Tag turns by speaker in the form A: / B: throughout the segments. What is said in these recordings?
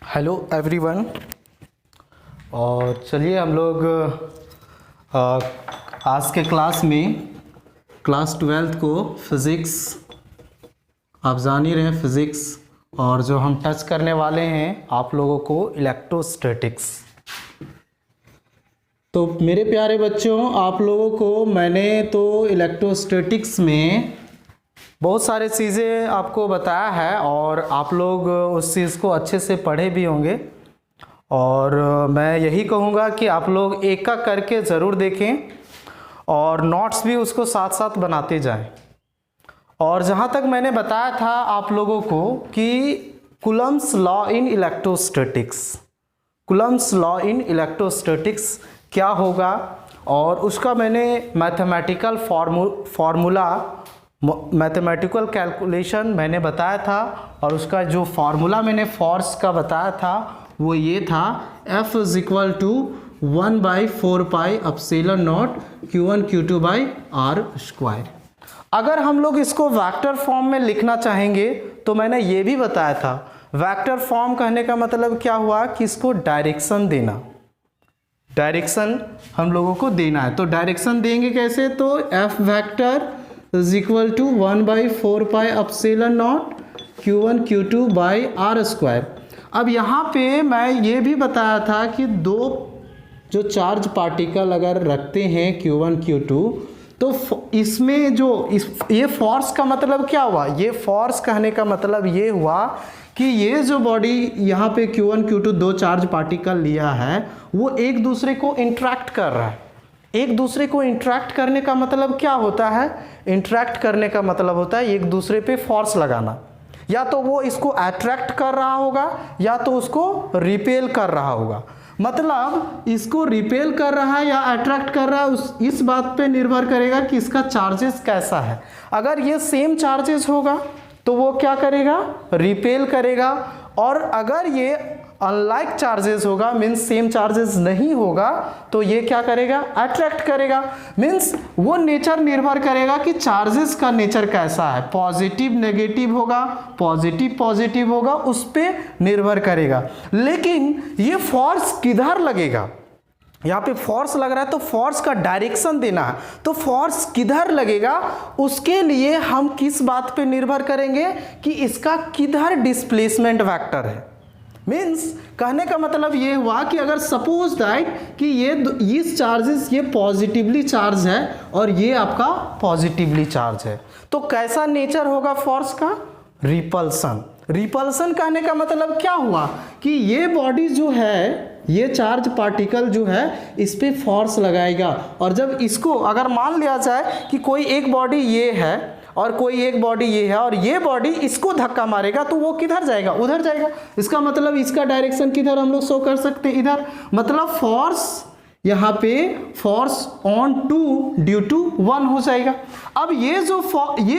A: Hello everyone. और चलिए हम लोग आज के क्लास में क्लास 12th को फिज़िक्स, आप जान ही रहे हैं फिज़िक्स, और जो हम टच करने वाले हैं आप लोगों को इलेक्ट्रोस्टैटिक्स। तो मेरे प्यारे बच्चों, आप लोगों को मैंने तो इलेक्ट्रोस्टैटिक्स में बहुत सारे चीज़ें आपको बताया है और आप लोग उस चीज़ को अच्छे से पढ़े भी होंगे। और मैं यही कहूँगा कि आप लोग एक का करके ज़रूर देखें और नोट्स भी उसको साथ साथ बनाते जाएं। और जहाँ तक मैंने बताया था आप लोगों को कि Coulomb's law in electrostatics, Coulomb's law in electrostatics क्या होगा, और उसका मैंने मैथमेटिकल फार्मूला, मैथमेटिकल कैलकुलेशन मैंने बताया था। और उसका जो फार्मूला मैंने फोर्स का बताया था वो ये था, F is equal to 1/4πε0 Q1 Q2/r²। अगर हम लोग इसको वेक्टर फॉर्म में लिखना चाहेंगे तो मैंने ये भी बताया था, वेक्टर फॉर्म कहने का मतलब क्या हुआ कि इसको डायरेक्शन देना, डायरेक्शन हम लोगों को देना है। तो डायरेक्शन देंगे कैसे, तो F vector is equal to 1/4πε0 Q1 Q2/r²। अब यहाँ पे मैं ये भी बताया था कि दो जो चार्ज पार्टिकल अगर रखते हैं Q1 Q2, तो इसमें जो ये फोर्स का मतलब क्या हुआ, ये फोर्स कहने का मतलब ये हुआ कि ये जो बॉडी यहाँ पे Q1 Q2 दो चार्ज पार्टिकल लिया है वो एक दूसरे को इंट्रैक्ट कर रहा है। एक दूसरे को इंट्रैक्ट करने का मतलब क्या होता है, इंट्रैक्ट करने का मतलब होता है एक दूसरे पे फोर्स लगाना। या तो वो इसको अट्रैक्ट कर रहा होगा या तो उसको रिपेल कर रहा होगा। मतलब इसको रिपेल कर रहा है या अट्रैक्ट कर रहा है इस बात पे निर्भर करेगा कि इसका चार्जेस कैसा है। अगर ये सेम चार्जेस होगा तो वो क्या करेगा, रिपेल करेगा। और अगर ये अनलाइक चार्जेस होगा, मीन्स सेम चार्जेस नहीं होगा, तो ये क्या करेगा, अट्रैक्ट करेगा। मीन्स वो नेचर निर्भर करेगा कि चार्जेस का नेचर कैसा है, पॉजिटिव नेगेटिव होगा, पॉजिटिव पॉजिटिव होगा, उस पर निर्भर करेगा। लेकिन ये फोर्स किधर लगेगा, यहाँ पे फोर्स लग रहा है तो फोर्स का डायरेक्शन देना है, तो फोर्स किधर लगेगा उसके लिए हम किस बात पे निर्भर करेंगे कि इसका किधर डिस्प्लेसमेंट वेक्टर है। मीन्स कहने का मतलब ये हुआ कि अगर सपोज दैट कि ये चार्जेस ये पॉजिटिवली चार्ज है और ये आपका पॉजिटिवली चार्ज है, तो कैसा नेचर होगा फोर्स का, रिपल्सन। रिपल्सन कहने का मतलब क्या हुआ कि ये बॉडी जो है, ये चार्ज पार्टिकल जो है इस पे फोर्स लगाएगा। और जब इसको अगर मान लिया जाए कि कोई एक बॉडी ये है और कोई एक बॉडी ये है और ये बॉडी इसको धक्का मारेगा, तो वो किधर जाएगा, उधर जाएगा। इसका मतलब इसका डायरेक्शन किधर हम लोग शो कर सकते हैं, इधर। मतलब फोर्स यहाँ पे फोर्स ऑन 2 ड्यू टू 1 हो जाएगा। अब ये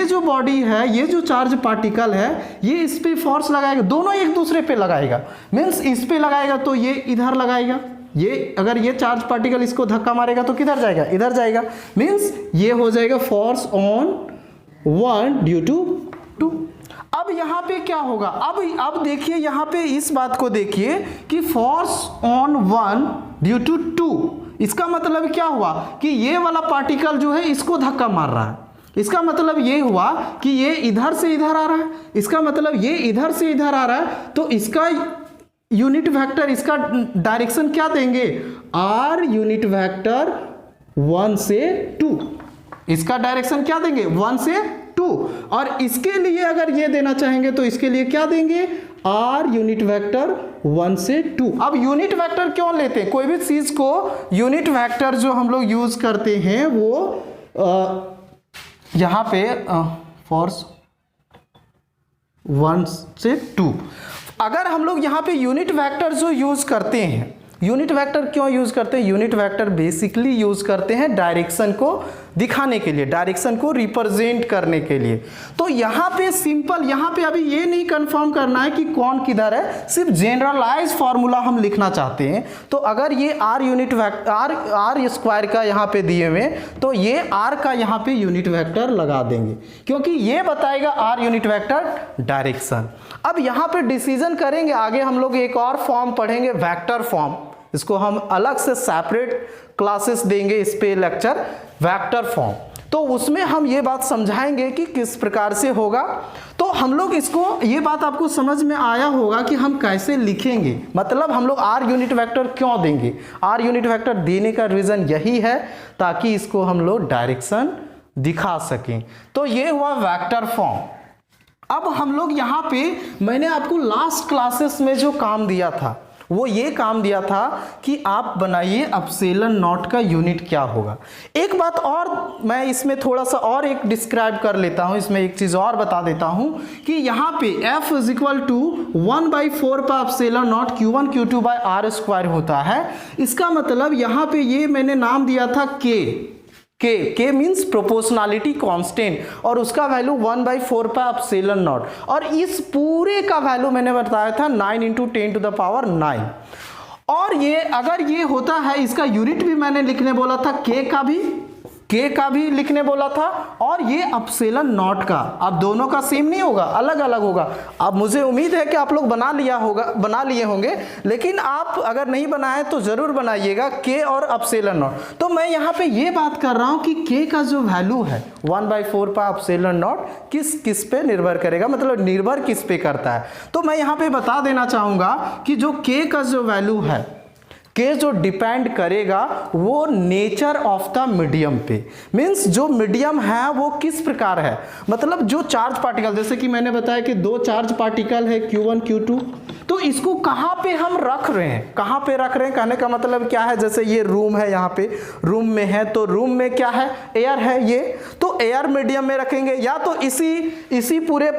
A: जो बॉडी है, ये जो चार्ज पार्टिकल है, ये इस पे फोर्स लगाएगा, दोनों एक दूसरे पे लगाएगा। मीन्स इस पे लगाएगा तो ये इधर लगाएगा, ये अगर ये चार्ज पार्टिकल इसको धक्का मारेगा तो किधर जाएगा, इधर जाएगा। मीन्स ये हो जाएगा फोर्स ऑन 1 ड्यू टू 2। अब यहाँ पे क्या होगा, अब देखिए यहाँ पे इस बात को देखिए कि फोर्स ऑन 1 ड्यू टू 2, इसका मतलब क्या हुआ कि ये वाला पार्टिकल जो है इसको धक्का मार रहा है। इसका मतलब ये हुआ कि ये इधर से इधर आ रहा है, इसका मतलब ये इधर से इधर आ रहा है, तो इसका यूनिट वेक्टर, इसका डायरेक्शन क्या देंगे, आर यूनिट वेक्टर 1 से 2। इसका डायरेक्शन क्या देंगे, 1 से 2। और इसके लिए अगर ये देना चाहेंगे तो इसके लिए क्या देंगे, आर यूनिट वेक्टर 1 से 2। अब यूनिट वेक्टर क्यों लेते हैं, कोई भी चीज को यूनिट वेक्टर जो हम लोग यूज करते हैं वो यहाँ पे फोर्स 1 से 2, अगर हम लोग यहाँ पे यूनिट वेक्टर जो यूज करते हैं, यूनिट वेक्टर क्यों यूज करते हैं, यूनिट वेक्टर बेसिकली यूज करते हैं डायरेक्शन को दिखाने के लिए, डायरेक्शन को रिप्रेजेंट करने के लिए। तो यहाँ पे सिंपल, यहाँ पे अभी ये नहीं कंफर्म करना है कि कौन किधर है, सिर्फ जनरलाइज फार्मूला हम लिखना चाहते हैं। तो अगर ये R unit vector R square का यहाँ पे दिए हुए, तो ये आर का यहाँ पे यूनिट वेक्टर लगा देंगे, क्योंकि ये बताएगा आर यूनिट वेक्टर डायरेक्शन। अब यहाँ पे डिसीजन करेंगे, आगे हम लोग एक और फॉर्म पढ़ेंगे वेक्टर फॉर्म, इसको हम अलग से सेपरेट क्लासेस देंगे इस पे लेक्चर, वेक्टर फॉर्म। तो उसमें हम ये बात समझाएंगे कि किस प्रकार से होगा। तो हम लोग इसको, ये बात आपको समझ में आया होगा कि हम कैसे लिखेंगे, मतलब हम लोग आर यूनिट वेक्टर क्यों देंगे। आर यूनिट वेक्टर देने का रीज़न यही है ताकि इसको हम लोग डायरेक्शन दिखा सकें। तो ये हुआ वेक्टर फॉर्म। अब हम लोग यहाँ पे, मैंने आपको लास्ट क्लासेस में जो काम दिया था वो ये काम दिया था कि आप बनाइए एप्सिलॉन नॉट का यूनिट क्या होगा। एक बात और मैं इसमें थोड़ा सा और एक डिस्क्राइब कर लेता हूँ, इसमें एक चीज़ और बता देता हूँ कि यहाँ पे f इज इक्वल टू 1/4 का epsilon naught Q1 Q2 by R square होता है। इसका मतलब यहाँ पे ये मैंने नाम दिया था K मीन्स प्रोपोर्शनलिटी कांस्टेंट और उसका वैल्यू 1/4 का एप्सिलॉन नॉट, और इस पूरे का वैल्यू मैंने बताया था 9 × 10⁹ और ये अगर ये होता है, इसका यूनिट भी मैंने लिखने बोला था, K का भी लिखने बोला था, और ये एप्सिलॉन नॉट का। अब दोनों का सेम नहीं होगा, अलग अलग होगा। अब मुझे उम्मीद है कि आप लोग बना लिए होंगे, लेकिन आप अगर नहीं बनाए तो जरूर बनाइएगा K और एप्सिलॉन नॉट। तो मैं यहाँ पे ये बात कर रहा हूँ कि K का जो वैल्यू है 1/4 का एप्सिलॉन नॉट किस पे निर्भर करेगा, मतलब निर्भर किस पे करता है। तो मैं यहाँ पे बता देना चाहूँगा कि जो K का जो वैल्यू है, K जो डिपेंड करेगा वो नेचर ऑफ द मीडियम पे, मीन्स जो मीडियम है वो किस प्रकार है, मतलब जो चार्ज पार्टिकल, जैसे कि मैंने बताया कि 2 चार्ज पार्टिकल है Q1 Q2, तो इसको कहाँ पे हम रख रहे हैं, कहाँ पे रख रहे हैं, कहने का मतलब क्या है, जैसे ये रूम है, यहाँ पे रूम में है, तो रूम में क्या है, एयर है ये, तो एयर मीडियम में रखेंगे, या तो इसी पूरे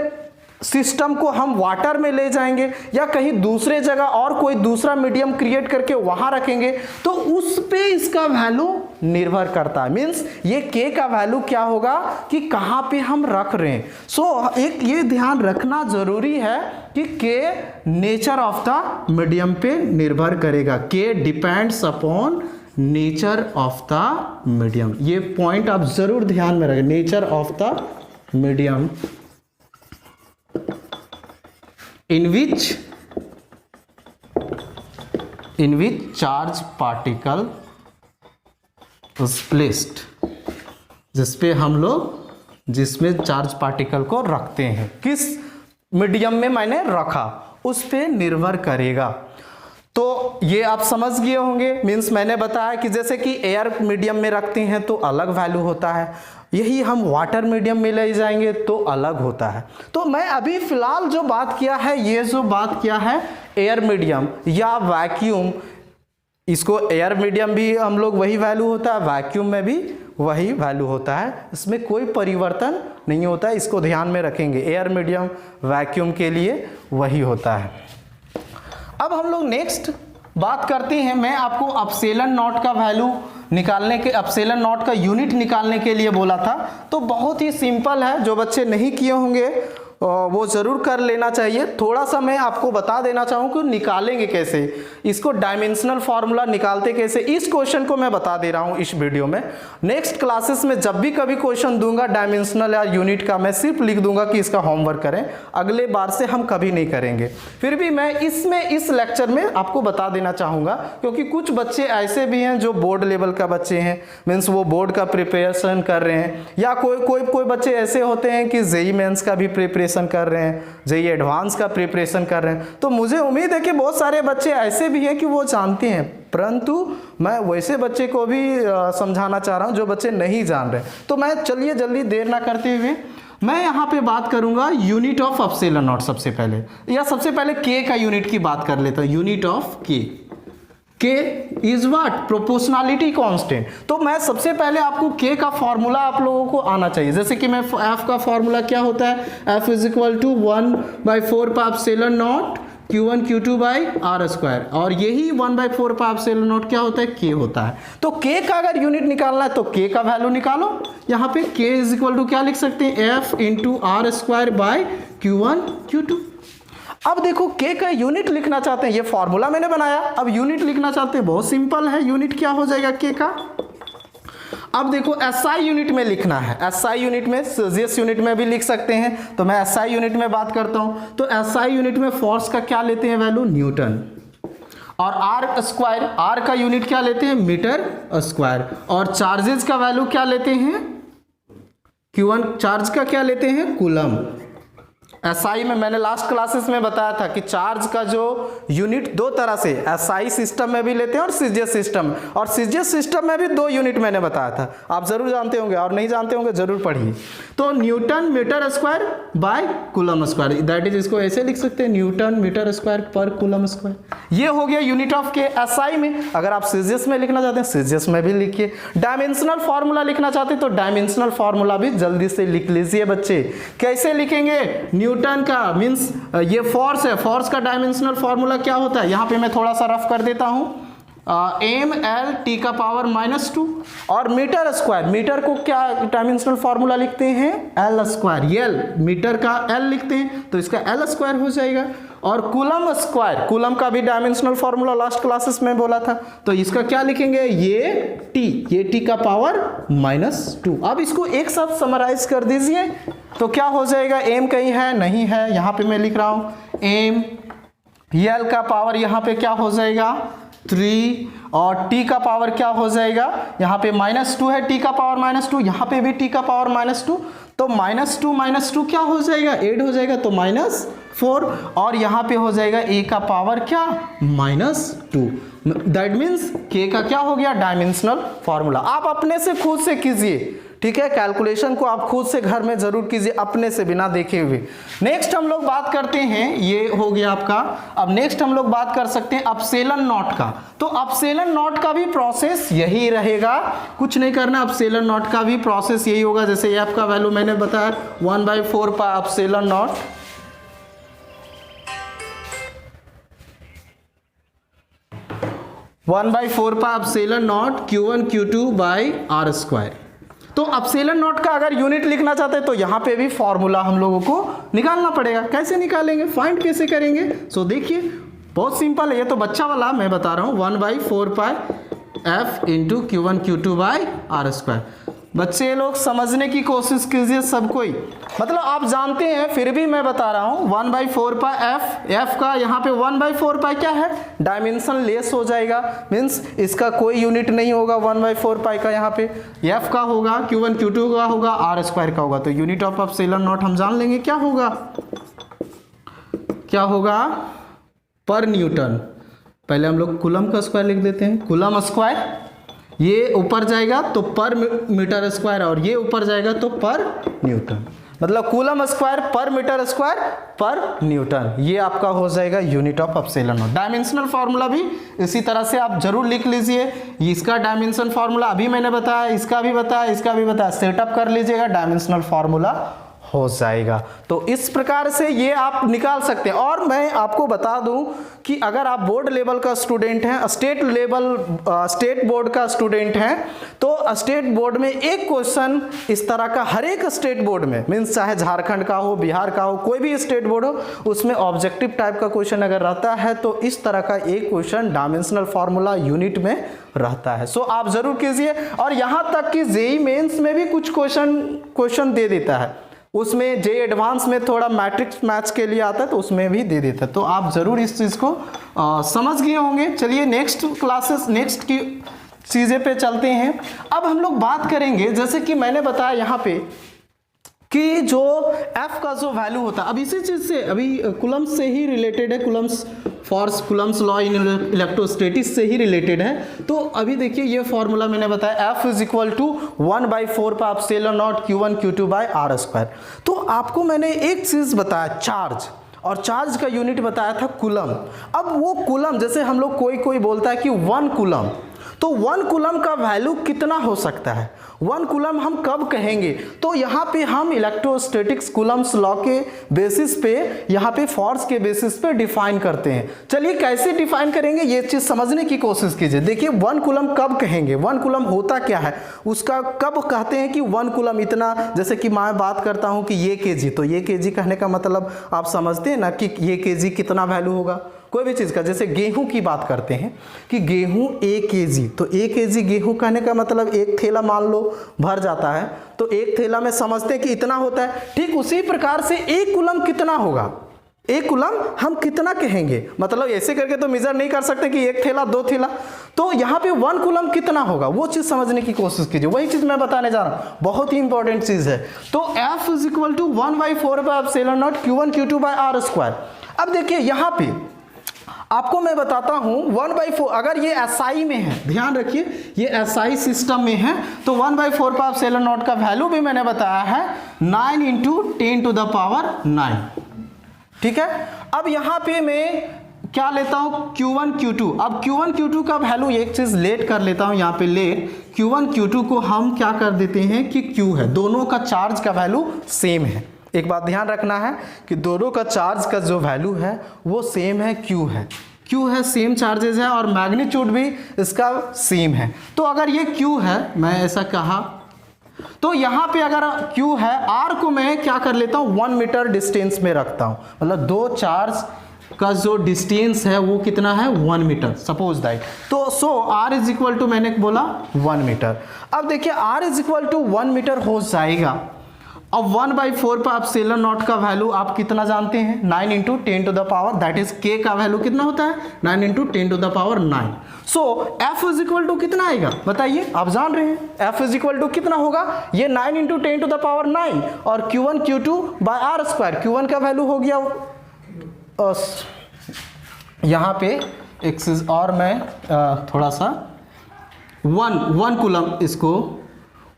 A: सिस्टम को हम वाटर में ले जाएंगे या कहीं दूसरे जगह और कोई दूसरा मीडियम क्रिएट करके वहां रखेंगे, तो उस पे इसका वैल्यू निर्भर करता है। मींस ये K का वैल्यू क्या होगा कि कहां पे हम रख रहे हैं। सो एक ये ध्यान रखना जरूरी है कि K nature of the medium पे निर्भर करेगा। K depends upon nature of the medium, ये पॉइंट आप जरूर ध्यान में रखें, nature of the medium in which charge particle is placed, जिसमें चार्ज पार्टिकल को रखते हैं, किस मीडियम में मैंने रखा उस पे निर्भर करेगा। तो ये आप समझ गए होंगे, मीन्स मैंने बताया कि जैसे कि एयर मीडियम में रखते हैं तो अलग वैल्यू होता है, यही हम वाटर मीडियम में ले जाएंगे तो अलग होता है। तो मैं अभी फिलहाल जो बात किया है, ये जो बात किया है एयर मीडियम या वैक्यूम, इसको एयर मीडियम भी हम लोग वही वैल्यू होता है, वैक्यूम में भी वही वैल्यू होता है, इसमें कोई परिवर्तन नहीं होता है, इसको ध्यान में रखेंगे, एयर मीडियम वैक्यूम के लिए वही होता है। अब हम लोग नेक्स्ट बात करते हैं, मैं आपको एप्सिलॉन नॉट का वैल्यू निकालने के, एप्सिलॉन नॉट का यूनिट निकालने के लिए बोला था। तो बहुत ही सिंपल है, जो बच्चे नहीं किए होंगे वो ज़रूर कर लेना चाहिए। थोड़ा सा मैं आपको बता देना चाहूँ कि निकालेंगे कैसे, इसको डायमेंशनल फार्मूला निकालते कैसे, इस क्वेश्चन को मैं बता दे रहा हूँ इस वीडियो में। नेक्स्ट क्लासेस में जब भी कभी क्वेश्चन दूंगा डायमेंशनल या यूनिट का, मैं सिर्फ लिख दूंगा कि इसका होमवर्क करें, अगले बार से हम कभी नहीं करेंगे। फिर भी मैं इस लेक्चर में आपको बता देना चाहूँगा, क्योंकि कुछ बच्चे ऐसे भी हैं जो बोर्ड लेवल का बच्चे हैं, मीन्स वो बोर्ड का प्रिपरेशन कर रहे हैं, या कोई बच्चे ऐसे होते हैं कि जेईई मेंस का भी प्रिपरेशन कर रहे हैं, जेईई एडवांस का प्रिपरेशन कर रहे हैं। तो मुझे उम्मीद है कि बहुत सारे बच्चे ऐसे भी हैं कि वो जानते हैं, परंतु मैं वैसे बच्चे को भी समझाना चाह रहा हूं जो बच्चे नहीं जान रहे। तो मैं चलिए जल्दी देर ना करते हुए मैं यहाँ पे बात करूंगा यूनिट ऑफ एप्सिलॉन नॉट। सबसे पहले K का यूनिट की बात कर लेता हूँ। Unit of K is what, proportionality constant. तो मैं सबसे पहले आपको K का फॉर्मूला आप लोगों को आना चाहिए। जैसे कि मैं F का फॉर्मूला क्या होता है, F इज इक्वल टू 1/4 का epsilon naught Q1 Q2 by R square, और यही 1/4 का एप्सिलॉन नॉट क्या होता है, K होता है। तो K का अगर यूनिट निकालना है तो K का वैल्यू निकालो। यहाँ पे K इज इक्वल टू क्या लिख सकते हैं, F into R square by Q1 Q2। अब देखो K का यूनिट लिखना चाहते हैं, ये फॉर्मूला मैंने बनाया, अब यूनिट लिखना चाहते हैं, बहुत सिंपल है, यूनिट क्या हो जाएगा K का। अब देखो एसआई यूनिट में लिखना है, एसआई यूनिट में, सेल्सियस यूनिट में भी लिख सकते हैं, तो मैं एसआई यूनिट में बात करता हूं। तो एसआई यूनिट में फोर्स का क्या लेते हैं वैल्यू, न्यूटन, और आर स्क्वायर, आर का यूनिट क्या लेते हैं, मीटर स्क्वायर, और चार्जेस का वैल्यू क्या लेते हैं, Q1 चार्ज का क्या लेते हैं, कूलम। एसआई में मैंने लास्ट क्लासेस में बताया था कि चार्ज का जो यूनिट दो तरह से एसआई सिस्टम में भी लेते हैं और सीजीएस सिस्टम, और सीजीएस सिस्टम में भी दो यूनिट मैंने बताया था, आप जरूर जानते होंगे, और नहीं जानते होंगे जरूर पढ़िए। तो newton metre square by coulomb square, that is, इसको ऐसे लिख सकते हैं, newton metre square per coulomb square. ये हो गया यूनिट ऑफ के एसआई में। अगर आप सीजीएस में लिखना चाहते हैं सीजीएस में भी लिखिए, डायमेंशनल फॉर्मूला लिखना चाहते हैं तो डायमेंशनल फॉर्मूला भी जल्दी से लिख लीजिए बच्चे। कैसे लिखेंगे, न्यूटन का मींस ये फोर्स है, फोर्स का डायमेंशनल फॉर्मूला क्या होता है, यहां पे मैं थोड़ा सा रफ कर देता हूं, एम एल टी का पावर -2, और मीटर स्क्वायर, मीटर को क्या डायमेंशनल फॉर्मूला लिखते हैं, एल स्क्वायर, एल मीटर का एल लिखते हैं तो इसका एल स्क्वायर हो जाएगा। और कूलम स्क्वायर, कूलम का भी डायमेंशनल फॉर्मूला लास्ट क्लासेस में बोला था, तो इसका क्या लिखेंगे, ये टी का पावर -2। अब इसको एक साथ समराइज कर दीजिए तो क्या हो जाएगा, एम कहीं है, नहीं है, यहां पे मैं लिख रहा हूं एम, एल का पावर यहां पे क्या हो जाएगा 3, और t का पावर क्या हो जाएगा, यहाँ पे -2 है, t का पावर -2, यहाँ पे भी t का पावर -2, तो -2 क्या हो जाएगा, ऐड हो जाएगा तो -4, और यहाँ पे हो जाएगा a का पावर क्या -2। दैट मीन्स k का क्या हो गया, डायमेंशनल फॉर्मूला। आप अपने से खुद से कीजिए, ठीक है, कैलकुलेशन को आप खुद से घर में जरूर कीजिए, अपने से बिना देखे हुए। नेक्स्ट हम लोग बात करते हैं, ये हो गया आपका। अब नेक्स्ट हम लोग बात कर सकते हैं अपसेलन नॉट का। तो अपसेलन नॉट का भी प्रोसेस यही रहेगा, कुछ नहीं करना, अपसेलन नॉट का भी प्रोसेस यही होगा। जैसे एफ का वैल्यू मैंने बताया 1/4 pi epsilon naught, epsilon naught Q1 Q2 by R square. तो अपसेलन नॉट का अगर यूनिट लिखना चाहते हैं तो यहां पे भी फॉर्मूला हम लोगों को निकालना पड़ेगा। कैसे निकालेंगे, फाइंड कैसे करेंगे, सो देखिए बहुत सिंपल है, ये तो बच्चा वाला मैं बता रहा हूं, 1/4 pi F into Q1 Q2 by R square. बच्चे लोग समझने की कोशिश कीजिए सब कोई, मतलब आप जानते हैं फिर भी मैं बता रहा हूं 1/4 पाई एफ का यहाँ पे 1/4 पाई क्या है, डायमेंशन लेस हो जाएगा, मीन्स इसका कोई यूनिट नहीं होगा 1/4 पाई का, यहाँ पे एफ का होगा, Q1 Q2 का होगा, आर स्क्वायर का होगा। तो यूनिट ऑफ अपसेलन नॉट हम जान लेंगे क्या होगा, क्या होगा पर न्यूटन। पहले हम लोग कूलम का स्क्वायर लिख देते हैं, कूलम स्क्वायर, ये ऊपर जाएगा तो पर मीटर स्क्वायर, और ये ऊपर जाएगा तो पर न्यूटन, मतलब कूलम स्क्वायर पर मीटर स्क्वायर पर न्यूटन, ये आपका हो जाएगा unit of epsilon not. Dimensional formula भी इसी तरह से आप जरूर लिख लीजिए, इसका डायमेंशन फार्मूला अभी मैंने बताया, इसका भी बताया, इसका भी बताया, सेटअप कर लीजिएगा, डायमेंशनल फार्मूला हो जाएगा। तो इस प्रकार से ये आप निकाल सकते हैं। और मैं आपको बता दूं कि अगर आप बोर्ड लेवल का स्टूडेंट हैं, स्टेट बोर्ड का स्टूडेंट हैं, तो स्टेट बोर्ड में एक क्वेश्चन इस तरह का हर एक स्टेट बोर्ड में, मीन्स चाहे झारखंड का हो, बिहार का हो, कोई भी स्टेट बोर्ड हो, उसमें ऑब्जेक्टिव टाइप का क्वेश्चन अगर रहता है तो इस तरह का एक क्वेश्चन डायमेंशनल फार्मूला यूनिट में रहता है। सो आप जरूर कीजिए। और यहां तक कि जेईई मेंस में भी कुछ क्वेश्चन दे देता है, उसमें जे एडवांस में थोड़ा मैट्रिक्स मैच के लिए आता है तो उसमें भी दे देता है। तो आप जरूर इस चीज को समझ गए होंगे। चलिए नेक्स्ट क्लासेस, नेक्स्ट की चीजें पे चलते हैं। अब हम लोग बात करेंगे, जैसे कि मैंने बताया यहाँ पे कि जो F का जो वैल्यू होता है, अब इसी चीज से अभी कूलम्स से ही रिलेटेड है, Coulomb's force, Coulomb's law in electrostatics से ही रिलेटेड है। तो अभी देखिए ये फॉर्मूला मैंने बताया, F is equal to 1/4 pi epsilon naught Q1 Q2 by R square. तो आपको मैंने एक चीज बताया, चार्ज, और चार्ज का यूनिट बताया था कूलम। अब वो कूलम, जैसे हम लोग कोई बोलता है कि 1 कूलम, तो 1 कूलम का वैल्यू कितना हो सकता है, 1 कूलम हम कब कहेंगे, तो यहाँ पे हम इलेक्ट्रोस्टैटिक्स कूलम्स लॉ के बेसिस पे, यहाँ पे फोर्स के बेसिस पे डिफाइन करते हैं। चलिए कैसे डिफाइन करेंगे ये चीज समझने की कोशिश कीजिए। देखिए 1 कूलम कब कहेंगे, 1 कूलम होता क्या है, उसका कब कहते हैं कि 1 कूलम इतना, जैसे कि मैं बात करता हूँ कि ये केजी, तो ये केजी कहने का मतलब आप समझते हैं ना कि ये केजी कितना वैल्यू होगा, कोई भी चीज़ का, जैसे गेहूं की बात करते हैं कि गेहूं 1 kg, तो 1 kg गेहूं कहने का मतलब एक थैला मान लो भर जाता है, तो एक थैला में समझते हैं कि इतना होता है। ठीक उसी प्रकार से 1 कूलम कितना होगा, 1 कूलम हम कितना कहेंगे, मतलब ऐसे करके तो मेजर नहीं कर सकते कि 1 थैला 2 थैला, तो यहाँ पे 1 कूलम कितना होगा वो चीज़ समझने की कोशिश कीजिए। वही चीज़ मैं बताने जा रहा हूँ, बहुत ही इंपॉर्टेंट चीज़ है। तो F is equal to 1/4 Q1 Q2 by R square. अब देखिए यहाँ पे आपको मैं बताता हूँ 1/4, अगर ये SI में है, ध्यान रखिए ये SI सिस्टम में है, तो 1/4 का वैल्यू भी मैंने बताया है 9 × 10⁹ ठीक है। अब यहाँ पे मैं क्या लेता हूँ Q1 Q2, अब Q1 Q2 का वैल्यू एक चीज लेट कर लेता हूँ, यहाँ पे लेट Q1 Q2 को हम क्या कर देते हैं कि Q है, दोनों का चार्ज का वैल्यू सेम है। एक बात ध्यान रखना है कि दोनों का चार्ज का जो वैल्यू है वो सेम है, Q है सेम चार्जेस है और मैग्नीट्यूड भी इसका सेम है। तो अगर ये Q है, मैं ऐसा कहा, तो यहाँ पे अगर Q है, R को मैं क्या कर लेता हूँ 1 मीटर डिस्टेंस में रखता हूँ, मतलब दो चार्ज का जो डिस्टेंस है वो कितना है 1 मीटर, सपोज दैट। तो so R is equal to मैंने बोला 1 मीटर। अब देखिए R is equal to 1 metre हो जाएगा। अब 1/4 का वैल्यू आप कितना जानते हैं, 9 × 10⁻, दैट इज K का वैल्यू कितना होता है 9 × 10⁹। सो F इज इक्वल टू कितना आएगा बताइए, आप जान रहे हैं F इज इक्वल टू कितना होगा, ये 9 × 10⁹ और Q1 Q2 by R square. Q1 का वैल्यू हो गया यहाँ पे एक चीज और मैं थोड़ा सा 1 कूलम, इसको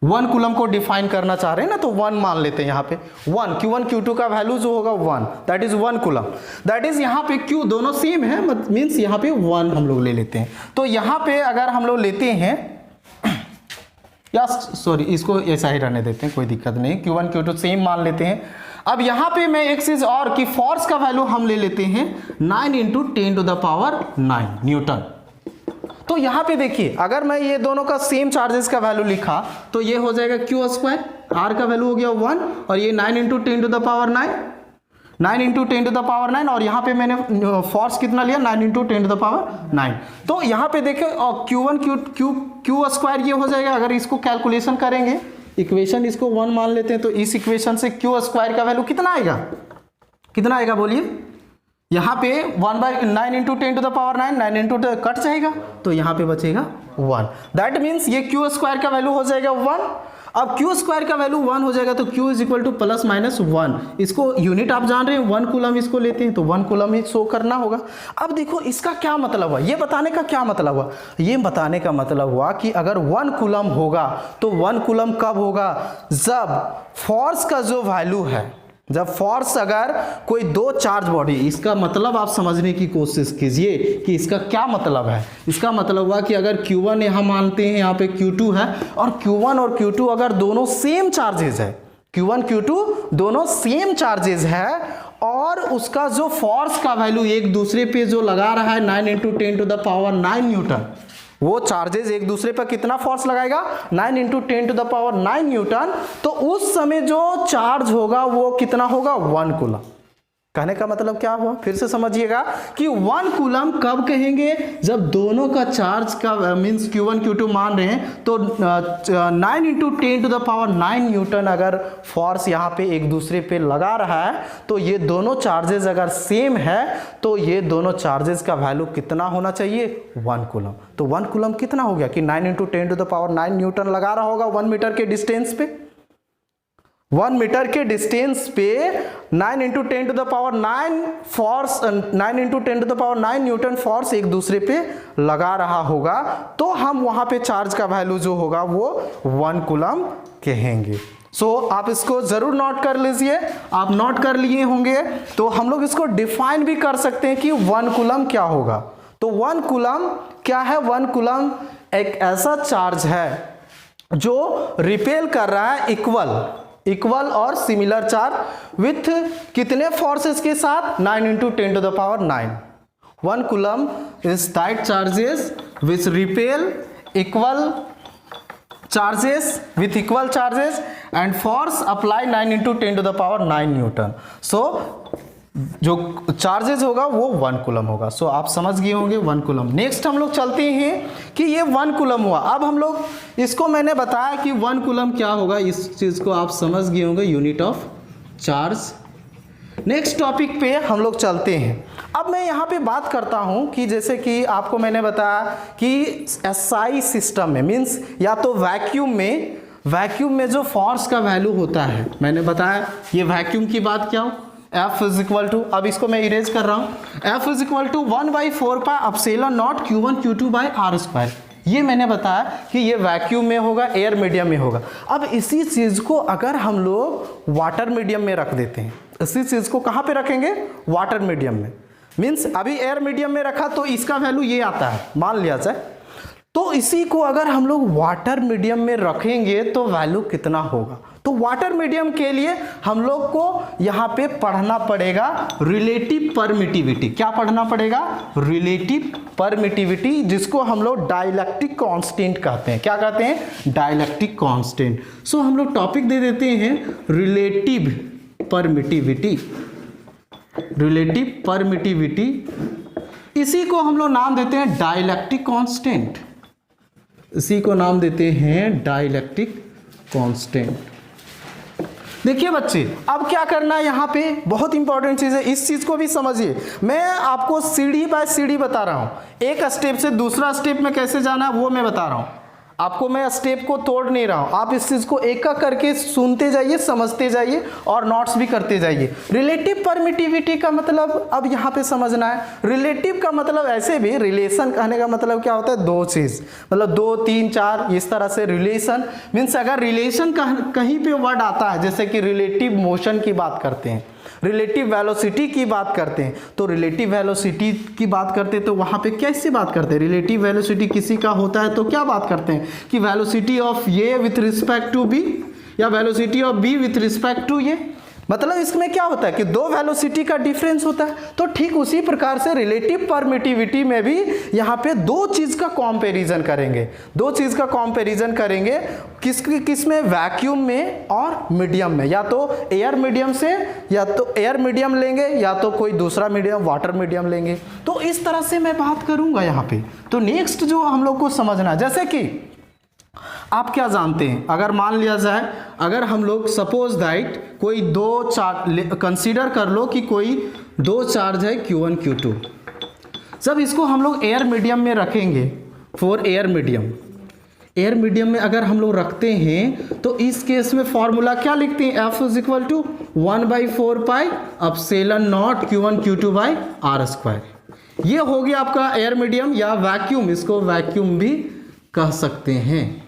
A: 1 कूलम को डिफाइन करना चाह रहे हैं ना, तो 1 मान लेते हैं यहाँ पे 1। Q1 Q2 का वैल्यू जो होगा 1, that is 1 coulomb, that is यहाँ पे Q दोनों सेम है, मीन्स यहाँ पे 1 हम लोग ले लेते हैं। तो यहाँ पे अगर हम लोग लेते हैं या सॉरी इसको ऐसा ही रहने देते हैं, कोई दिक्कत नहीं, Q1 Q2 सेम मान लेते हैं। अब यहाँ पे मैं एक चीज और कि फोर्स का वैल्यू हम ले लेते हैं 9 × 10⁹ न्यूटन। तो यहाँ पे देखिए अगर मैं ये दोनों का सेम चार्जेस का वैल्यू लिखा तो ये हो जाएगा Q स्क्वायर, R का वैल्यू हो गया 1 और ये 9 × 10⁹ और यहाँ पे मैंने फोर्स कितना लिया 9 × 10⁹। तो यहाँ पे देखिए Q1 Q स्क्वायर ये हो जाएगा, अगर इसको कैलकुलेशन करेंगे इक्वेशन इसको 1 मान लेते हैं, तो इस इक्वेशन से Q स्क्वायर का वैल्यू कितना आएगा, कितना आएगा बोलिए, यहाँ पे 1/9 × 10⁹, 9 × कट जाएगा तो यहाँ पे बचेगा 1, दैट मीन्स ये Q स्क्वायर का वैल्यू हो जाएगा 1। अब Q स्क्वायर का वैल्यू 1 हो जाएगा तो Q इज इक्वल टू ±1, इसको यूनिट आप जान रहे हैं 1 कूलम इसको लेते हैं तो 1 कूलम ही शो करना होगा। अब देखो इसका क्या मतलब हुआ, ये बताने का क्या मतलब हुआ, ये बताने का मतलब हुआ कि अगर 1 कूलम होगा तो 1 कूलम कब होगा, जब फोर्स का जो वैल्यू है, जब फोर्स अगर कोई दो चार्ज बॉडी, इसका मतलब आप समझने की कोशिश कीजिए कि इसका क्या मतलब है। इसका मतलब हुआ कि अगर Q1 यहां मानते हैं, यहाँ पे Q2 है और Q1 और Q2 अगर दोनों सेम चार्जेस है, Q1 Q2 दोनों सेम चार्जेस है और उसका जो फोर्स का वैल्यू एक दूसरे पे जो लगा रहा है 9 × 10⁹ न्यूटन, वो चार्जेस एक दूसरे पर कितना फोर्स लगाएगा 9 × 10⁹ न्यूटन, तो उस समय जो चार्ज होगा वो कितना होगा 1 कूलम। कहने का मतलब क्या हुआ, फिर से समझिएगा कि 1 कूलम कब कहेंगे, जब दोनों का चार्ज का मीन्स Q1 Q2 मान रहे हैं तो 9 × 10⁹ न्यूटन अगर फोर्स यहाँ पे एक दूसरे पे लगा रहा है तो ये दोनों चार्जेस अगर सेम है तो ये दोनों चार्जेस का वैल्यू कितना होना चाहिए 1 कूलम। तो 1 कूलम कितना हो गया कि 9 × 10⁹ न्यूटन लगा रहा होगा 1 मीटर के डिस्टेंस पे, 1 मीटर के डिस्टेंस पे 9 × 10⁹ फोर्स, 9 × 10⁹ न्यूटन फोर्स एक दूसरे पे लगा रहा होगा, तो हम वहां पे चार्ज का वैल्यू जो होगा वो 1 कूलम कहेंगे। सो आप इसको जरूर नोट कर लीजिए, आप नोट कर लिए होंगे तो हम लोग इसको डिफाइन भी कर सकते हैं कि 1 कूलम क्या होगा। तो 1 कूलम क्या है, 1 कूलम एक ऐसा चार्ज है जो रिपेल कर रहा है इक्वल और सिमिलर चार्ज विथ कितने फोर्सेस के साथ 9 × 10⁹। 1 coulomb is that charges which repel equal charges with equal charges and force apply 9 × 10⁹ newton. So जो चार्जेस होगा वो 1 कूलम होगा। सो आप समझ गए होंगे 1 कूलम। नेक्स्ट हम लोग चलते हैं कि ये 1 कूलम हुआ। अब हम लोग इसको मैंने बताया कि 1 कूलम क्या होगा, इस चीज़ को आप समझ गए होंगे, unit of charge. Next topic पे हम लोग चलते हैं। अब मैं यहाँ पे बात करता हूँ कि जैसे कि आपको मैंने बताया कि SI सिस्टम में मीन्स या तो वैक्यूम में जो फोर्स का वैल्यू होता है, मैंने बताया ये वैक्यूम की बात क्या हो, F इज इक्वल टू, अब इसको मैं इरेज कर रहा हूँ, F is equal to 1/4 pi epsilon naught Q1 Q2 by R square. ये मैंने बताया कि ये वैक्यूम में होगा, एयर मीडियम में होगा। अब इसी चीज को अगर हम लोग वाटर मीडियम में रख देते हैं, इसी चीज को कहाँ पे रखेंगे, वाटर मीडियम में, मीन्स अभी एयर मीडियम में रखा तो इसका वैल्यू ये आता है मान लिया जाए, तो इसी को अगर हम लोग वाटर मीडियम में रखेंगे तो वैल्यू कितना होगा। तो वाटर मीडियम के लिए हम लोग को यहाँ पे पढ़ना पड़ेगा रिलेटिव परमिटिविटी। क्या पढ़ना पड़ेगा, रिलेटिव परमिटिविटी, जिसको हम लोग डाइलेक्ट्रिक कांस्टेंट कहते हैं। क्या कहते हैं, डाइलेक्ट्रिक कांस्टेंट। सो हम लोग टॉपिक दे देते हैं रिलेटिव परमिटिविटी, रिलेटिव परमिटिविटी, इसी को हम लोग नाम देते हैं डाइलेक्ट्रिक कांस्टेंट, इसी को नाम देते हैं डाइलेक्ट्रिक कांस्टेंट। देखिए बच्चे, अब क्या करना है, यहाँ पे बहुत इंपॉर्टेंट चीज है, इस चीज को भी समझिए। मैं आपको सीढ़ी बाय सीढ़ी बता रहा हूँ, एक स्टेप से दूसरा स्टेप में कैसे जाना है वो मैं बता रहा हूँ, आपको मैं स्टेप को तोड़ नहीं रहा हूं। आप इस चीज को एक एक करके सुनते जाइए, समझते जाइए और नोट्स भी करते जाइए। रिलेटिव परमिटिविटी का मतलब अब यहाँ पे समझना है। रिलेटिव का मतलब ऐसे भी, रिलेशन कहने का मतलब क्या होता है, दो चीज, मतलब 2 3 4 इस तरह से रिलेशन। मीन्स अगर रिलेशन कहीं पे वर्ड आता है, जैसे कि रिलेटिव मोशन की बात करते हैं, रिलेटिव वेलोसिटी की बात करते हैं, तो रिलेटिव वेलोसिटी की बात करते हैं तो वहां पे कैसे बात करते हैं, रिलेटिव वेलोसिटी किसी का होता है तो क्या बात करते हैं कि velocity of A with respect to B या velocity of B with respect to A, मतलब इसमें क्या होता है कि दो वेलोसिटी का डिफरेंस होता है। तो ठीक उसी प्रकार से रिलेटिव परमिटिविटी में भी यहाँ पे दो चीज का कंपैरिजन करेंगे, दो चीज का कंपैरिजन करेंगे, किस में, वैक्यूम में और मीडियम में, या तो एयर मीडियम से, या तो एयर मीडियम लेंगे या तो कोई दूसरा मीडियम वाटर मीडियम लेंगे। तो इस तरह से मैं बात करूंगा यहाँ पे। तो नेक्स्ट जो हम लोग को समझना, जैसे कि आप क्या जानते हैं, अगर मान लिया जाए, अगर हम लोग सपोज दैट कोई दो चार्ज कंसीडर कर लो कि कोई दो चार्ज है Q1 Q2, जब इसको हम लोग एयर मीडियम में रखेंगे, फॉर एयर मीडियम में अगर हम लोग रखते हैं तो इस केस में फॉर्मूला क्या लिखते हैं, F is equal to 1/4 pi epsilon naught Q1 Q2 by R square. ये हो गया आपका एयर मीडियम या वैक्यूम, इसको वैक्यूम भी कह सकते हैं,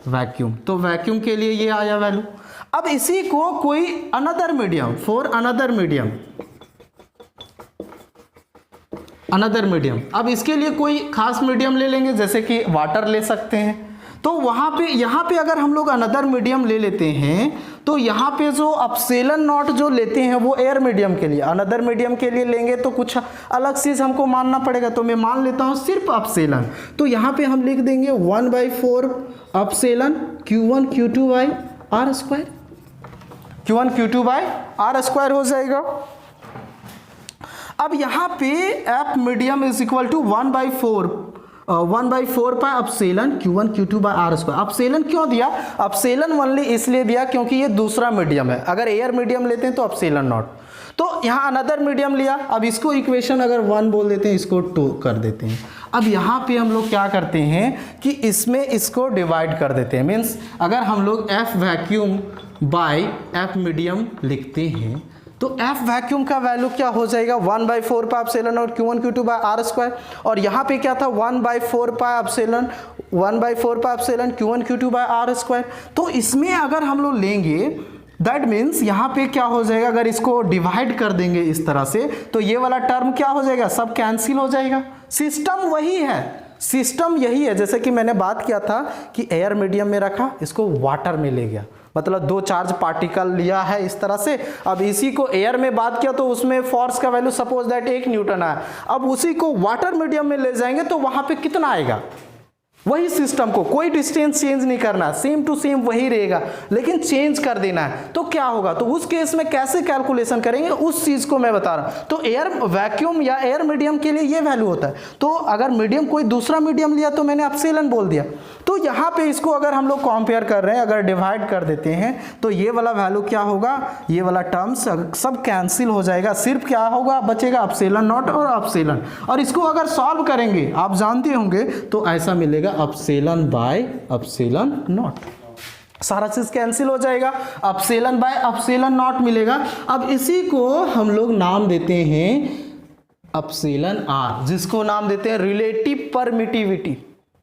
A: वैक्यूम। तो वैक्यूम के लिए ये आया वैल्यू। अब इसी को कोई another medium, for another medium, अब इसके लिए कोई खास मीडियम ले लेंगे, जैसे कि वाटर ले सकते हैं। तो वहां पे, यहाँ पे अगर हम लोग अनदर मीडियम ले लेते हैं तो यहाँ पे जो एप्सिलॉन नॉट जो लेते हैं वो एयर मीडियम के लिए, अनदर मीडियम के लिए लेंगे तो कुछ अलग चीज हमको मानना पड़ेगा। तो मैं मान लेता हूँ सिर्फ एप्सिलॉन, तो यहाँ पे हम लिख देंगे 1/4 epsilon Q1 Q2 by R square, Q1 Q2 by R square हो जाएगा। अब यहाँ पे F medium is equal to 1/4 pi epsilon Q1 Q2 by R square. Epsilon क्यों दिया, एप्सिलॉन ओनली इसलिए दिया क्योंकि ये दूसरा मीडियम है, अगर एयर मीडियम लेते हैं तो एप्सिलॉन नॉट। तो यहाँ अनदर मीडियम लिया, अब इसको इक्वेशन अगर 1 बोल देते हैं, इसको 2 कर देते हैं। अब यहाँ पे हम लोग क्या करते हैं कि इसमें इसको डिवाइड कर देते हैं, मीन्स अगर हम लोग F vacuum by F medium लिखते हैं तो F वैक्यूम का वैल्यू क्या हो जाएगा, 1/4 पाई एप्सिलॉन और Q1 Q2 by R square, और यहाँ पे क्या था 1/4 pi epsilon Q1 Q2 by R square. तो इसमें अगर हम लोग लेंगे दैट मीन्स यहाँ पे क्या हो जाएगा, अगर इसको डिवाइड कर देंगे इस तरह से तो ये वाला टर्म क्या हो जाएगा, सब कैंसिल हो जाएगा। सिस्टम वही है, सिस्टम यही है, जैसे कि मैंने बात किया था कि एयर मीडियम में रखा, इसको वाटर में ले गया, मतलब दो चार्ज पार्टिकल लिया है इस तरह से। अब इसी को एयर में बात किया तो उसमें फोर्स का वैल्यू सपोज दैट 1 न्यूटन है। अब उसी को वाटर मीडियम में ले जाएंगे तो वहां पे कितना आएगा, वही सिस्टम को, कोई डिस्टेंस चेंज नहीं करना, सेम टू सेम वही रहेगा, लेकिन चेंज कर देना है। तो क्या होगा, तो उस केस में कैसे कैलकुलेशन करेंगे उस चीज को मैं बता रहा हूं। तो एयर वैक्यूम या एयर मीडियम के लिए ये वैल्यू होता है। तो अगर मीडियम कोई दूसरा मीडियम लिया तो मैंने एप्सिलॉन बोल दिया। तो यहाँ पे इसको अगर हम लोग कंपेयर कर रहे हैं, अगर डिवाइड कर देते हैं तो ये वाला वैल्यू क्या होगा, ये वाला टर्म्स सब कैंसिल हो जाएगा, सिर्फ क्या होगा बचेगा एप्सिलॉन नॉट और एप्सिलॉन। और इसको अगर सॉल्व करेंगे आप जानते होंगे तो ऐसा मिलेगा एप्सिलॉन बाय एप्सिलॉन नॉट, सारा चीज कैंसिल हो जाएगा, एप्सिलॉन बाय एप्सिलॉन नॉट मिलेगा। अब इसी को हम लोग नाम देते हैं एप्सिलॉन आर, जिसको नाम देते हैं रिलेटिव परमिटिविटी।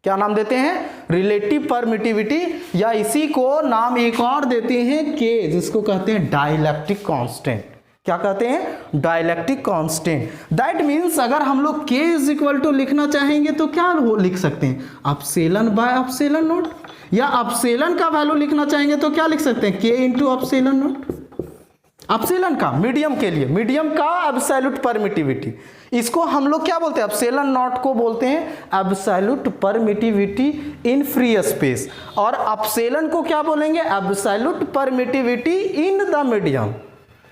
A: क्या नाम देते हैं, रिलेटिव परमिटिविटी, या इसी को नाम एक और देते हैं के, जिसको कहते हैं डाइलेक्ट्रिक कांस्टेंट। क्या कहते हैं, डाइलेक्ट्रिक कांस्टेंट। दैट मीन्स अगर हम लोग k इज इक्वल टू लिखना चाहेंगे तो क्या लिख सकते हैं, एप्सिलॉन बाय एप्सिलॉन नॉट, या एप्सिलॉन का वैल्यू लिखना चाहेंगे तो क्या लिख सकते हैं, k into epsilon not. Epsilon का मीडियम के लिए, मीडियम का एब्सोल्यूट परमिटिविटी, इसको हम लोग क्या बोलते हैं, एप्सिलॉन नॉट को बोलते हैं absolute permittivity in free space, और एप्सिलॉन को क्या बोलेंगे, absolute permittivity in the medium.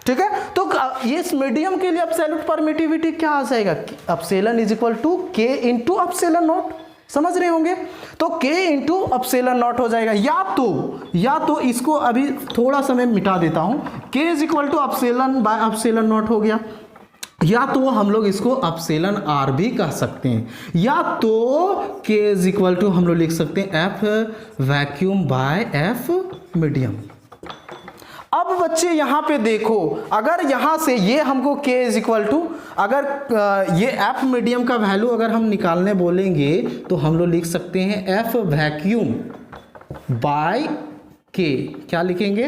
A: ठीक है, तो ये इस मीडियम के लिए एब्सोल्यूट परमिटिविटी क्या आ जाएगा, एप्सिलॉन इज इक्वल टू के इंटू एप्सिलॉन नॉट। समझ रहे होंगे, तो k इंटू एप्सिलॉन नॉट हो जाएगा, या तो इसको अभी थोड़ा सा मैं मिटा देता हूं, k is equal to epsilon by epsilon naught हो गया, या तो हम लोग इसको एप्सिलॉन आर भी कह सकते हैं, या तो k इज इक्वल टू हम लोग लिख सकते हैं F vacuum by F medium. अब बच्चे यहां पे देखो, अगर यहां से ये हमको k इज इक्वल टू, अगर ये एफ मीडियम का वैल्यू अगर हम निकालने बोलेंगे तो हम लोग लिख सकते हैं एफ वैक्यूम बाय k। क्या लिखेंगे,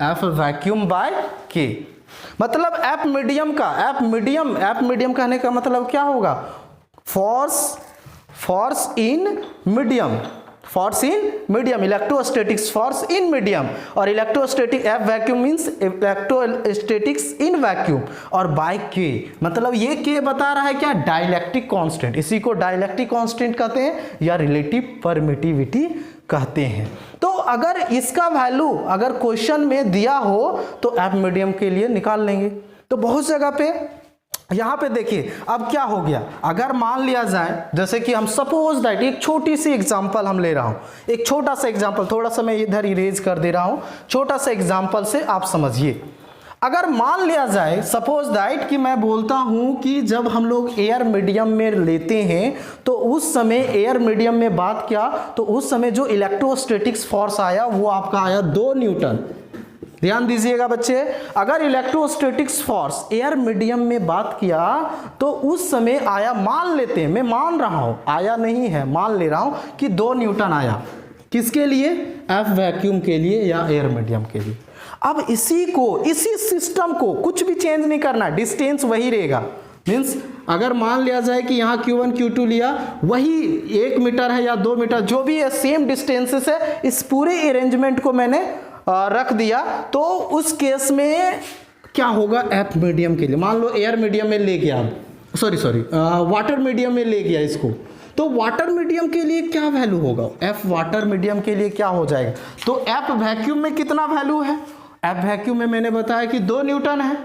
A: एफ वैक्यूम बाय k, मतलब एफ मीडियम का, एफ मीडियम कहने का मतलब क्या होगा, force in medium, force in medium, electrostatics force in medium, और electrostatic F vacuum means electrostatics in vacuum, और बाय के मतलब ये के बता रहा है क्या, डाइलेक्ट्रिक कांस्टेंट, इसी को डाइलेक्ट्रिक कांस्टेंट कहते हैं या रिलेटिव परमिटिविटी कहते हैं। तो अगर इसका वैल्यू अगर क्वेश्चन में दिया हो तो एफ मीडियम के लिए निकाल लेंगे। तो बहुत जगह पे यहां पे देखिए, अब क्या हो गया, अगर मान लिया जाए जैसे कि हम सपोज दैट, एक छोटी सी एग्जांपल हम ले रहा हूं, एक छोटा सा एग्जांपल, थोड़ा सा मैं इधर इरेज कर दे रहा हूं, छोटा सा एग्जांपल से आप समझिए। अगर मान लिया जाए सपोज दैट कि मैं बोलता हूं कि जब हम लोग एयर मीडियम में लेते हैं तो उस समय एयर मीडियम में बात किया तो उस समय जो इलेक्ट्रोस्टैटिक्स फोर्स आया वो आपका आया 2 न्यूटन। ध्यान दीजिएगा बच्चे, अगर इलेक्ट्रोस्टैटिक्स फोर्स एयर मीडियम में बात किया तो उस समय आया, मान लेते हैं, मैं मान रहा हूं, आया नहीं है, मान ले रहा हूं कि 2 न्यूटन आया, किसके लिए, एफ वैक्यूम के लिए या एयर मीडियम के लिए। अब इसी सिस्टम को कुछ भी चेंज नहीं करना, डिस्टेंस वही रहेगा, मीन्स अगर मान लिया जाए कि यहाँ Q1 Q2 लिया, वही 1 मीटर है या 2 मीटर जो भी है, सेम डिस्टेंसेस है, इस पूरे अरेंजमेंट को मैंने रख दिया, तो उस केस में क्या होगा, एफ मीडियम के लिए मान लो एयर मीडियम में ले गया, वाटर मीडियम में ले गया इसको, तो वाटर मीडियम के लिए क्या वैल्यू होगा, एफ वाटर मीडियम के लिए क्या हो जाएगा, तो एफ वैक्यूम में कितना वैल्यू है, एफ वैक्यूम में मैंने बताया कि 2 न्यूटन है,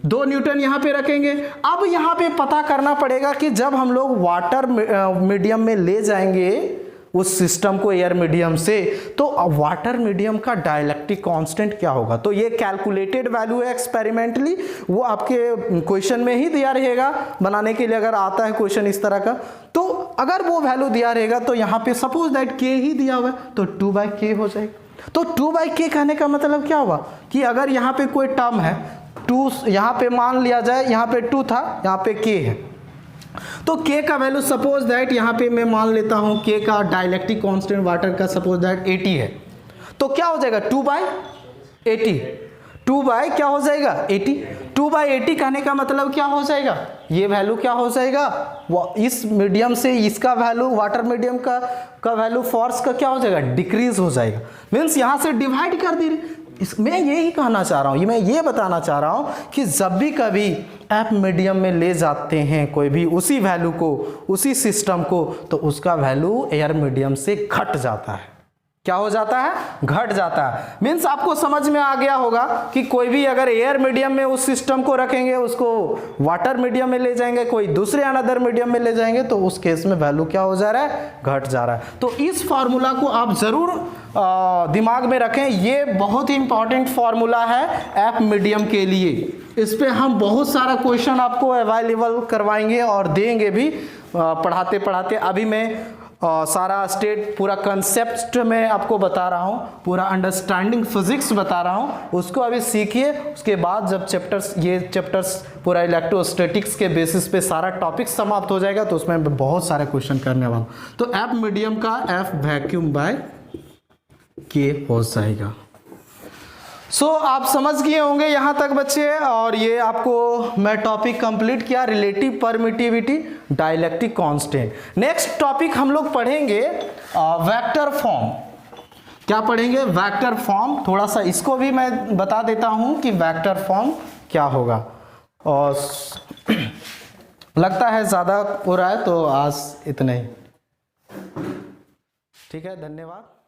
A: 2 न्यूटन यहाँ पे रखेंगे। अब यहाँ पे पता करना पड़ेगा कि जब हम लोग वाटर मीडियम में ले जाएंगे उस सिस्टम को एयर मीडियम से, तो वाटर मीडियम का डाइलेक्ट्रिक कांस्टेंट क्या होगा। तो ये कैलकुलेटेड वैल्यू है एक्सपेरिमेंटली, वो आपके क्वेश्चन में ही दिया रहेगा बनाने के लिए, अगर आता है क्वेश्चन इस तरह का, तो अगर वो वैल्यू दिया रहेगा तो यहाँ पे सपोज दैट k ही दिया हुआ है तो 2/k हो जाएगा। तो 2/k कहने का मतलब क्या हुआ कि अगर यहाँ पे कोई टर्म है 2, यहाँ पे मान लिया जाए यहाँ पे 2 था, यहाँ पे k है, तो k का वैल्यू सपोज दैट यहाँ पे मैं मान लेता हूँ k का डाइलेक्ट्रिक कांस्टेंट वाटर का सपोज दैट 80 है, तो क्या हो जाएगा 2/80, 2 क्या हो जाएगा 80, 2/80 कहने का मतलब क्या हो जाएगा, ये वैल्यू क्या हो जाएगा, इस मीडियम से इसका वैल्यू वाटर मीडियम का वैल्यू फोर्स का क्या हो जाएगा, डिक्रीज हो जाएगा, मीन्स यहाँ से डिवाइड कर दी, मैं यही कहना चाह रहा हूँ, मैं ये बताना चाह रहा हूँ कि जब भी कभी एफ मीडियम में ले जाते हैं कोई भी उसी वैल्यू को, उसी सिस्टम को, तो उसका वैल्यू एयर मीडियम से घट जाता है। क्या हो जाता है? घट जाता है। मीन्स आपको समझ में आ गया होगा कि कोई भी अगर एयर मीडियम में उस सिस्टम को रखेंगे, उसको वाटर मीडियम में ले जाएंगे, कोई दूसरे अनदर मीडियम में ले जाएंगे, तो उस केस में वैल्यू क्या हो जा रहा है? घट जा रहा है। तो इस फॉर्मूला को आप जरूर दिमाग में रखें, ये बहुत ही इंपॉर्टेंट फॉर्मूला है एफ मीडियम के लिए। इस पे हम बहुत सारा क्वेश्चन आपको अवेलेबल करवाएंगे और देंगे भी पढ़ाते पढ़ाते। अभी मैं सारा स्टेट पूरा कंसेप्ट में आपको बता रहा हूँ, पूरा अंडरस्टैंडिंग फिजिक्स बता रहा हूँ, उसको अभी सीखिए। उसके बाद जब ये चैप्टर्स पूरा इलेक्ट्रोस्टैटिक्स के बेसिस पे सारा टॉपिक समाप्त हो जाएगा, तो उसमें बहुत सारे क्वेश्चन करने वाला हूँ। तो एफ मीडियम का एफ वैक्यूम बाय के हो जाएगा। आप समझ गए होंगे यहाँ तक बच्चे, और ये आपको मैं टॉपिक कंप्लीट किया, relative permittivity, dielectric constant. Next topic हम लोग पढ़ेंगे वेक्टर फॉर्म। क्या पढ़ेंगे? Vector form. थोड़ा सा इसको भी मैं बता देता हूँ कि वेक्टर फॉर्म क्या होगा। और लगता है ज़्यादा हो रहा है, तो आज इतना ही। ठीक है, धन्यवाद।